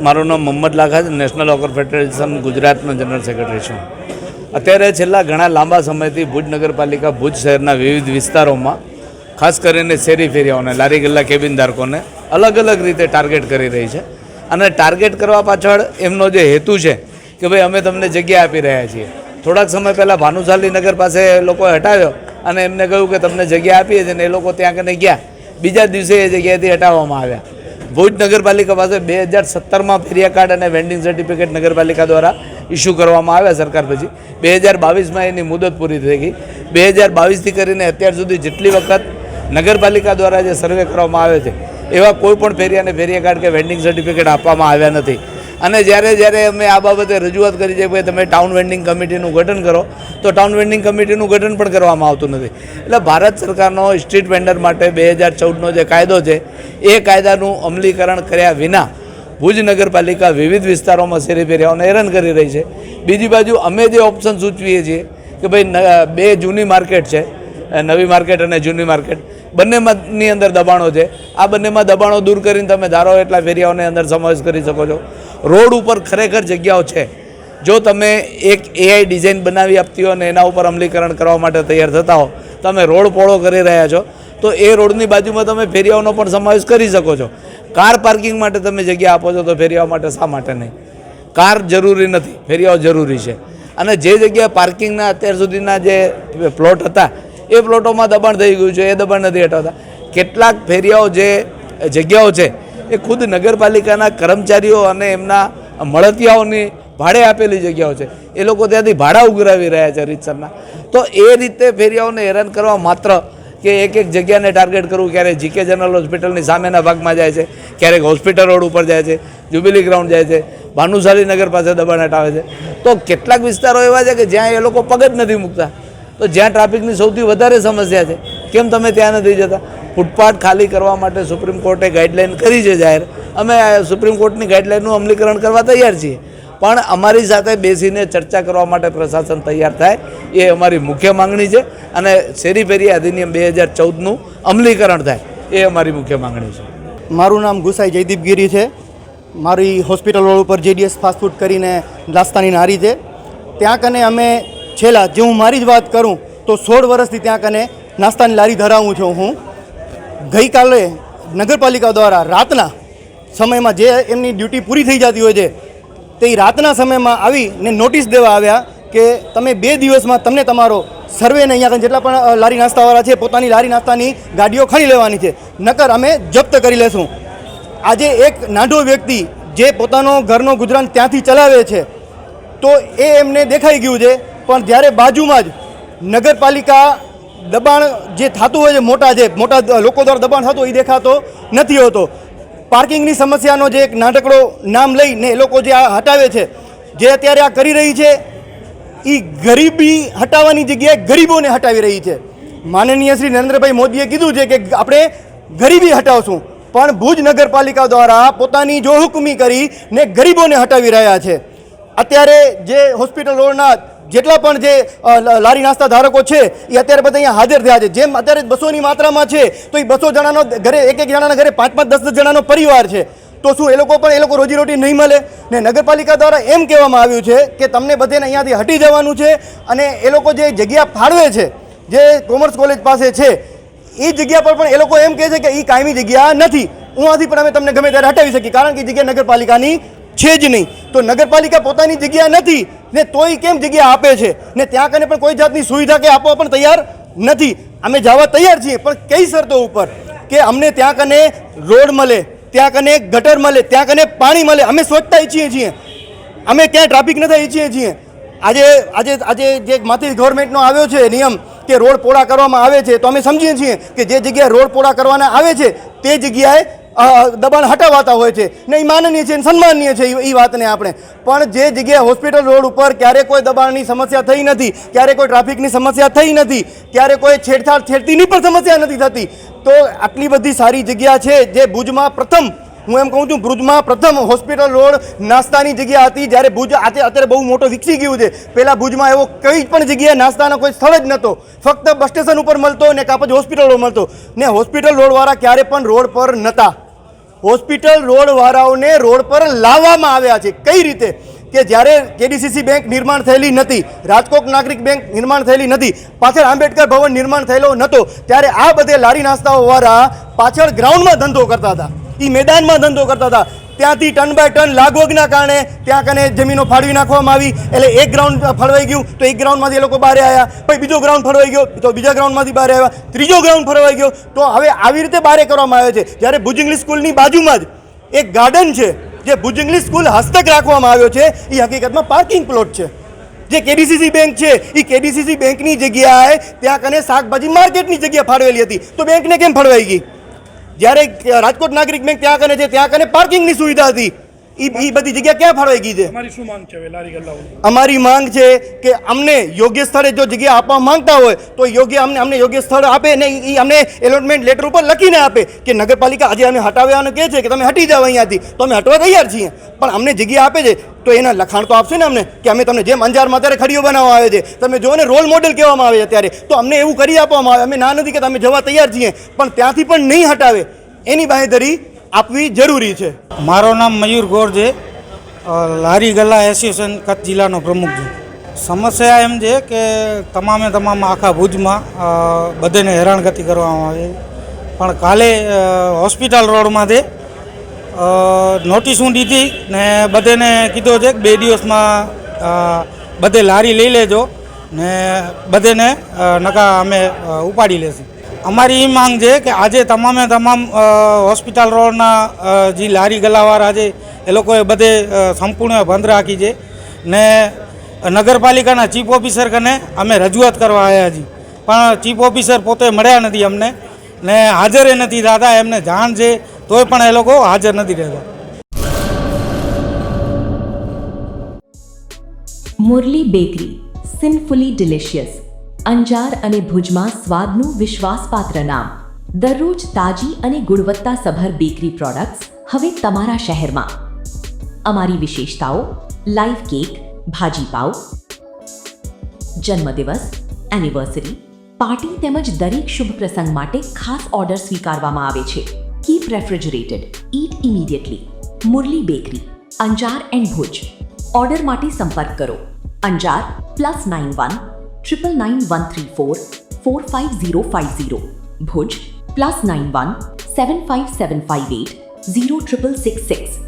મારું નામ મોહમ્મદ લાખા છે, નેશનલ હોકર ફેડરેશન ગુજરાતનો જનરલ સેક્રેટરી છું. અત્યારે છેલ્લા ઘણા લાંબા સમયથી ભુજ નગરપાલિકા ભુજ શહેરના વિવિધ વિસ્તારોમાં ખાસ કરીને શેરી ફેરિયાઓને, લારી ગલ્લા કેબિન ધારકોને અલગ અલગ રીતે ટાર્ગેટ કરી રહી છે. અને ટાર્ગેટ કરવા પાછળ એમનો જે હેતુ છે કે ભાઈ અમે તમને જગ્યા આપી રહ્યા છીએ. થોડાક સમય પહેલાં ભાનુશાલી નગર પાસે લોકોએ હટાવ્યો અને એમને કહ્યું કે તમને જગ્યા આપીએ છીએ, ને એ લોકો ત્યાં કને ગયા. બીજા દિવસે એ જગ્યાએથી હટાવવામાં આવ્યા. ભુજ નગરપાલિકા પાસે 2017માં ફેરિયા કાર્ડ અને વેન્ડિંગ સર્ટિફિકેટ નગરપાલિકા દ્વારા ઇસ્યુ કરવામાં આવ્યા સરકાર પછી. 2022માં એની મુદત પૂરી થઈ ગઈ. 2022થી કરીને અત્યાર સુધી જેટલી વખત નગરપાલિકા દ્વારા જે સર્વે કરવામાં આવે છે એવા કોઈ પણ ફેરિયાને ફેરિયા કાર્ડ કે વેન્ડિંગ સર્ટિફિકેટ આપવામાં આવ્યા નથી. અને જ્યારે અમે આ બાબતે રજૂઆત કરી છે કે તમે ટાઉન વેન્ડિંગ કમિટીનું ગઠન કરો, તો ટાઉન વેન્ડિંગ કમિટીનું ગઠન પણ કરવામાં આવતું નથી. એટલે ભારત સરકારનો સ્ટ્રીટ વેન્ડર માટે 2014નો જે કાયદો છે એ કાયદાનું અમલીકરણ કર્યા વિના ભુજ નગરપાલિકા વિવિધ વિસ્તારોમાં શેરી ફેરિયાઓને હેરાન કરી રહી છે. બીજી બાજુ અમે જે ઓપ્શન સૂચવીએ છીએ કે ભાઈ બે જૂની માર્કેટ છે, નવી માર્કેટ અને જૂની માર્કેટ, બંનેની અંદર દબાણો છે. આ બંનેમાં દબાણો દૂર કરીને તમે ધારો એટલા ફેરિયાઓને અંદર સમાવેશ કરી શકો છો. રોડ ઉપર ખરેખર જગ્યાઓ છે. જો તમે એક એઆઈ ડિઝાઇન બનાવી આપતી હો અને એના ઉપર અમલીકરણ કરવા માટે તૈયાર થતા હો, તમે રોડ પહોળો કરી રહ્યા છો, તો એ રોડની બાજુમાં તમે ફેરિયાઓનો પણ સમાવેશ કરી શકો છો. કાર પાર્કિંગ માટે તમે જગ્યા આપો છો, તો ફેરિયાઓ માટે શા માટે નહીં? કાર જરૂરી નથી, ફેરિયાઓ જરૂરી છે. અને જે જગ્યાએ પાર્કિંગના અત્યાર સુધીના જે પ્લોટ હતા એ પ્લોટોમાં દબાણ થઈ ગયું છે, એ દબાણ નથી હટાવતા. કેટલાક ફેરિયાઓ જે જગ્યાઓ છે એ ખુદ નગરપાલિકાના કર્મચારીઓ અને એમના મળતિયાઓની ભાડે આપેલી જગ્યાઓ છે. એ લોકો ત્યાંથી ભાડા ઉઘરાવી રહ્યા છે રીતસરના. તો એ રીતે ફેરિયાઓને હેરાન કરવા માત્ર કે એક જગ્યાને ટાર્ગેટ કરવું, ક્યારેક જીકે જનરલ હોસ્પિટલની સામેના ભાગમાં જાય છે, ક્યારેક હોસ્પિટલ રોડ ઉપર જાય છે, જ્યુબિલી ગ્રાઉન્ડ જાય છે, ભાનુશાલી નગર પાસે દબાણ હટાવે છે. તો કેટલાક વિસ્તારો એવા છે કે જ્યાં એ લોકો પગ જ નથી મૂકતા. તો જ્યાં ટ્રાફિકની સૌથી વધારે સમસ્યા છે, કેમ તમે ત્યાં નથી જતા? ફૂટપાથ ખાલી કરવા માટે સુપ્રીમ કોર્ટે ગાઈડલાઈન કરી છે જાહેર. અમે સુપ્રીમ કોર્ટની ગાઈડલાઈનનું અમલીકરણ કરવા તૈયાર છીએ, પણ અમારી સાથે બેસીને ચર્ચા કરવા માટે પ્રશાસન તૈયાર થાય એ અમારી મુખ્ય માંગણી છે. અને શેરી ફેરિયા અધિનિયમ 2014નું અમલીકરણ થાય એ અમારી મુખ્ય માંગણી છે. મારું નામ ગુસાઈ જયદીપગીરી છે. મારી હોસ્પિટલ રોડ ઉપર જેડીએસ ફાસ્ટફૂડ કરીને નાસ્તાની નારી છે. ત્યાં કને અમે છેલ્લા, જે હું મારી જ વાત કરું તો 16 વર્ષથી ત્યાં કને નાસ્તાની લારી ધરાવું છું. હું ગઈકાલે નગરપાલિકા દ્વારા રાતના સમયમાં જે એમની ડ્યુટી પૂરી થઈ જતી હોય છે તે રાતના સમયમાં આવીને નોટિસ દેવા આવ્યા કે તમે 2 દિવસમાં તમને તમારો સર્વેને અહીંયા જેટલા પણ લારી નાસ્તાવાળા છે પોતાની લારી નાસ્તાની ગાડીઓ ખણી લેવાની છે, નકર અમે જપ્ત કરી લેશું. આજે એક નાનો વ્યક્તિ જે પોતાનો ઘરનો ગુજરાન ત્યાંથી ચલાવે છે તો એ એમને દેખાઈ ગયું છે, પણ જ્યારે બાજુમાં જ નગરપાલિકા દબાણ જે થતું હોય છે, મોટા લોકો દ્વારા દબાણ થતું હોય એ દેખાતો નથી હોતો. પાર્કિંગની સમસ્યાનો જે એક નાનકડો નામ લઈને એ લોકો જે આ હટાવે છે, જે અત્યારે આ કરી રહી છે, એ ગરીબી હટાવવાની જગ્યાએ ગરીબોને હટાવી રહી છે. માનનીય શ્રી નરેન્દ્રભાઈ મોદીએ કીધું છે કે આપણે ગરીબી હટાવશું, પણ ભુજ નગરપાલિકા દ્વારા પોતાની જોહુકમી કરીને ગરીબોને હટાવી રહ્યા છે. અત્યારે જે હોસ્પિટલ રોડના જેટલા પણ જે લારી નાસ્તા ધારકો છે એ અત્યારે બધા અહીંયા હાજર થયા છે. જેમ અત્યારે 200ની માત્રામાં છે તો એ 200 જણાનો ઘરે, એક જણાના ઘરે 5-5, 10-10 જણાનો પરિવાર છે. તો શું એ લોકો રોજીરોટી નહીં મળે? ને નગરપાલિકા દ્વારા એમ કહેવામાં આવ્યું છે કે તમને બધાને અહીંયાથી હટી જવાનું છે. અને એ લોકો જે જગ્યા ફાળવે છે, જે કોમર્સ કોલેજ પાસે છે, એ જગ્યા પર પણ એ લોકો એમ કહે છે કે એ કાયમી જગ્યા નથી, ઉहाँથી પણ અમે તમને ગમે ત્યારે હટાવી શકીએ, કારણ કે જગ્યા નગરપાલિકાની છે જ નહીં. તો નગરપાલિકા પોતાની જગ્યા નથી ને તોય કેમ જગ્યા આપે છે? ને ત્યાં કને પણ કોઈ જાતની સુવિધા કે આપવા પણ તૈયાર નથી. અમે જવા તૈયાર છીએ, પણ કઈ શરતો ઉપર? કે અમને ત્યાં કને રોડ મળે, ત્યાં કને ગટર મળે, ત્યાં કને પાણી મળે. અમે સ્વચ્છતા ઈચ્છીએ છીએ, અમે ક્યાંય ટ્રાફિક નથી ઈચ્છીએ છીએ. આજે જે માંથી ગવર્મેન્ટનો આવ્યો છે નિયમ કે રોડ પોળા કરવામાં આવે છે, તો અમે સમજીએ છીએ કે જે જગ્યાએ રોડ પોળા કરવાના આવે છે તે જગ્યાએ દબાણ હટાવાતા હોય છે ને એ માનનીય છે, સન્માનનીય છે એ વાતને આપણે. પણ જે જગ્યાએ હોસ્પિટલ રોડ ઉપર ક્યારે કોઈ દબાણની સમસ્યા થઈ નથી, ક્યારે કોઈ ટ્રાફિકની સમસ્યા થઈ નથી, ક્યારે કોઈ છેડતીની પણ સમસ્યા નથી થતી, તો આટલી બધી સારી જગ્યા છે જે ભુજમાં પ્રથમ, હું એમ કહું છું ભુજમાં પ્રથમ હોસ્પિટલ રોડ નાસ્તાની જગ્યા હતી. જ્યારે ભુજ અત્યારે બહુ મોટો વિકસી ગયું છે. પહેલાં ભુજમાં એવો કઈ પણ જગ્યાએ નાસ્તાનો કોઈ સ્થળ જ નહોતો, ફક્ત બસ સ્ટેશન ઉપર મળતો ને કાં પછી હોસ્પિટલ રોડ મળતો. ને હોસ્પિટલ રોડવાળા ક્યારે પણ રોડ પર નહોતા. હોસ્પિટલ રોડવાળાઓને રોડ પર લાવવામાં આવ્યા છે. કઈ રીતે કે જ્યારે કેડીસીસી બેંક નિર્માણ થયેલી નથી, રાજકોટ નાગરિક બેંક નિર્માણ થયેલી નથી, પાછળ આંબેડકર ભવન નિર્માણ થયેલો નહોતો, ત્યારે આ બધે લારી નાસ્તાઓવાળા પાછળ ગ્રાઉન્ડમાં ધંધો કરતા હતા, એ મેદાનમાં ધંધો કરતા હતા. ત્યાંથી ટન બાય ટન લાગવગના કારણે ત્યાં કને જમીનો ફાળવી નાખવામાં આવી, એટલે એક ગ્રાઉન્ડ ફળવાઈ ગયું તો એક ગ્રાઉન્ડમાંથી એ લોકો બહાર આવ્યા, પછી બીજો ગ્રાઉન્ડ ફળવાઈ ગયો તો બીજા ગ્રાઉન્ડમાંથી બહાર આવ્યા, ત્રીજો ગ્રાઉન્ડ ફળવાઈ ગયો તો હવે આવી રીતે બહાર કરવામાં આવે છે. જ્યારે ભુજ ઇંગ્લિશ સ્કૂલની બાજુમાં જ એક ગાર્ડન છે જે ભુજ ઇંગ્લિશ સ્કૂલ હસ્તક રાખવામાં આવ્યો છે, એ હકીકતમાં પાર્કિંગ પ્લોટ છે. જે કેડીસીસી બેંક છે એ કેડીસીસી બેંકની જગ્યાએ ત્યાં કને શાકભાજી માર્કેટની જગ્યા ફાળવેલી હતી, તો બેંકને કેમ ફળવાઈ ગઈ? જ્યારે રાજકોટ નાગરિક બેંક ત્યાં કને છે ત્યાં કને પાર્કિંગની સુવિધા હતી, એ બધી જગ્યા ક્યાં ફાળવાઈ ગઈ છે? તમારી શું માંગ છે હવે લારી ગલ્લાઓની? અમારી માંગ છે કે અમને યોગ્ય સ્થળે જો જગ્યા આપવા માંગતા હોય તો યોગ્ય અમને યોગ્ય સ્થળ આપે ને એ અમને એલોટમેન્ટ લેટર ઉપર લખીને આપે કે નગરપાલિકા આજે અમે હટાવવાનું કહે છે કે તમે હટી જાઓ અહીંયાથી, તો અમે હટવા તૈયાર છીએ, પણ અમને જગ્યા આપે છે તો એના લખાણ તો આપશે ને અમને કે અમે તમને જેમ અંજારમાં અત્યારે ખડીઓ બનાવવા આવે છે, તમે જો ને રોલ મોડેલ કહેવામાં આવે છે અત્યારે, તો અમને એવું કરી આપવામાં આવે. અમે ના નથી કે તમે જવા તૈયાર છીએ, પણ ત્યાંથી પણ નહીં હટાવે એની બાંહેધરી આપવી જરૂરી છે. મારું નામ મયુર ગોર છે, લારી ગલ્લા એસોસિએશન કચ્છ જિલ્લાનો પ્રમુખ છું. સમસ્યા એમ છે કે તમામ આખા ભુજમાં બધાને હેરાનગતિ કરવામાં આવે, પણ કાલે હોસ્પિટલ રોડમાંથી નોટિસ દીધી ને બધાને કીધું છે કે 2 દિવસમાં બધે લારી લઈ લેજો ને બધાને નકા અમે ઉપાડી લેશું. અમારી એ માંગ છે કે આજે તમામ હોસ્પિટલ રોડના જે લારી ગલ્લાવાળા છે એ લોકોએ બધે સંપૂર્ણ બંધ રાખી છે ને નગરપાલિકાના ચીફ ઓફિસર કને અમે રજૂઆત કરવા આવ્યા છીએ, પણ ચીફ ઓફિસર પોતે મળ્યા નથી અમને ને હાજર નથી થતા. એમને જાણ છે તોય પણ એ લોકો હાજર નથી રહેતા. મુરલી બેકરી, સિન્ફુલી ડિલિશિયસ, અંજાર અને ભુજમાં સ્વાદનું વિશ્વાસપાત્ર નામ. દરરોજ તાજી અને ગુણવત્તાસભર બેકરી પ્રોડક્ટ્સ હવે તમારા શહેરમાં. અમારી વિશેષતાઓ: લાઈવ કેક, ભાજી પાવ, જન્મદિવસ, એનિવર્સરી, પાર્ટી તેમજ દરેક શુભ પ્રસંગ માટે ખાસ ઓર્ડર સ્વીકારવામાં આવે છે. Keep refrigerated, eat immediately. Murli bakery, Anjar and Bhuj. Order માટે સંપર્ક કરો અંજાર +91 999 134 45050, ભુજ +91 75758 0666.